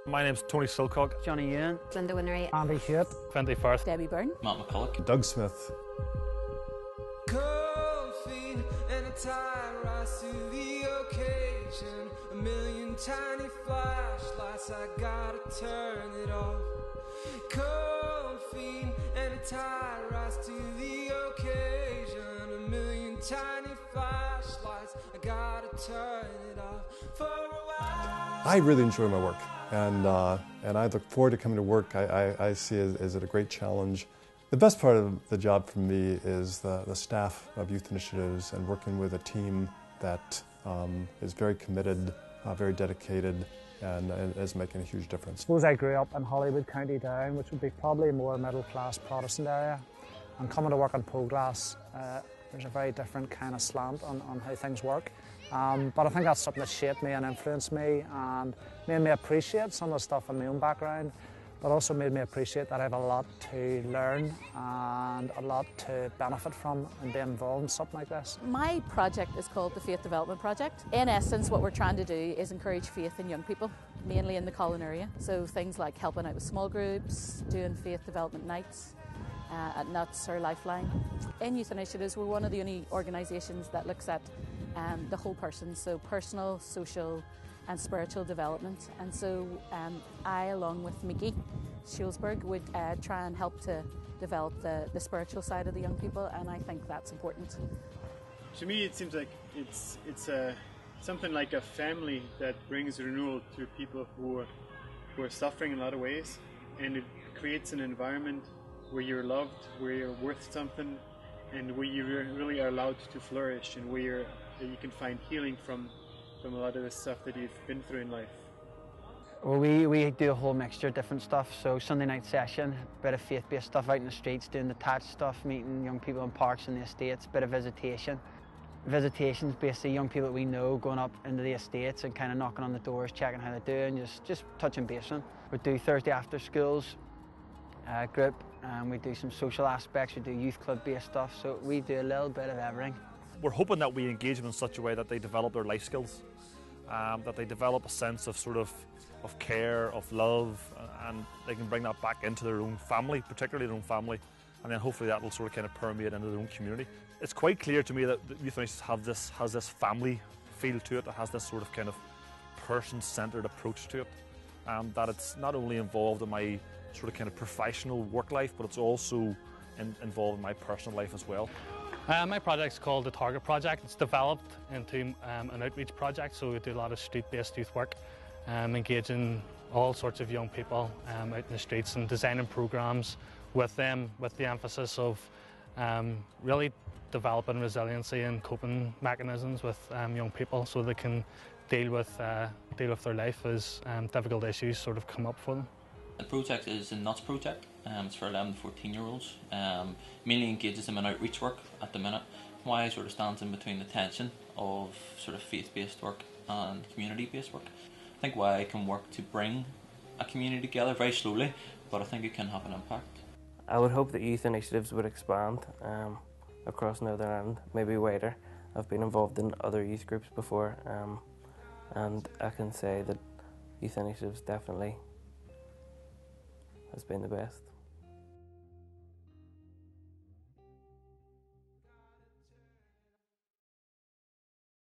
My name's Tony Silcock. Johnny Ewan. Linda Whinnery. Andy Shute. Fenty Firth. Debbie Byrne. Matt McCulloch. Doug Smith. Cold feet and a tie rise to the occasion. A million tiny flashlights, I gotta turn it off. Cold feet and a tie rise to the occasion. A million tiny flashlights, I gotta turn it off for a while. I really enjoy my work, and I look forward to coming to work. I see it as a great challenge. The best part of the job for me is the staff of youth initiatives and working with a team that is very committed, very dedicated, and is making a huge difference. I suppose I grew up in Holywood, County Down, which would be probably a more middle-class Protestant area. And coming to work on Poglass, there's a very different kind of slant on how things work. But I think that's something that shaped me and influenced me and made me appreciate some of the stuff in my own background, but also made me appreciate that I have a lot to learn and a lot to benefit from and be involved in something like this. My project is called the Faith Development Project. In essence, what we're trying to do is encourage faith in young people, mainly in the Coleraine area. So things like helping out with small groups, doing faith development nights at Nuts or Lifeline. In Youth Initiatives, we're one of the only organisations that looks at the whole person, so personal, social and spiritual development. And so I, along with Mickey Schulzberg, would try and help to develop the spiritual side of the young people, and I think that's important. To me, it seems like it's something like a family that brings renewal to people who are suffering in a lot of ways, and it creates an environment where you're loved, where you're worth something, and where you really are allowed to flourish, and where you can find healing from a lot of the stuff that you've been through in life. Well, we do a whole mixture of different stuff. So Sunday night session, a bit of faith-based stuff out in the streets, doing detached stuff, meeting young people in parks and the estates, bit of visitation. Visitations, basically young people that we know going up into the estates and kind of knocking on the doors, checking how they're doing, just touching base on. We do Thursday after schools group, and we do some social aspects, we do youth club based stuff, so we do a little bit of everything. We're hoping that we engage them in such a way that they develop their life skills, that they develop a sense of of care, of love, and they can bring that back into their own family, particularly their own family, and then hopefully that will sort of kind of permeate into their own community. It's quite clear to me that the Youth Initiatives has this family feel to it. It has this sort of kind of person-centred approach to it, that it's not only involved in my sort of kind of professional work life, but it's also involved in my personal life as well. My project's called the Target Project. It's developed into an outreach project, so we do a lot of street-based youth work, engaging all sorts of young people out in the streets and designing programmes with them, with the emphasis of really developing resiliency and coping mechanisms with young people, so they can deal with their life as difficult issues sort of come up for them. The project is a Nuts project. It's for 11 to 14-year-olds. Mainly engages them in outreach work at the minute. Why sort of stands in between the tension of sort of faith-based work and community-based work. I think why can work to bring a community together very slowly, but I think it can have an impact. I would hope that youth initiatives would expand across Northern Ireland, maybe wider. I've been involved in other youth groups before, and I can say that youth initiatives definitely has been the best.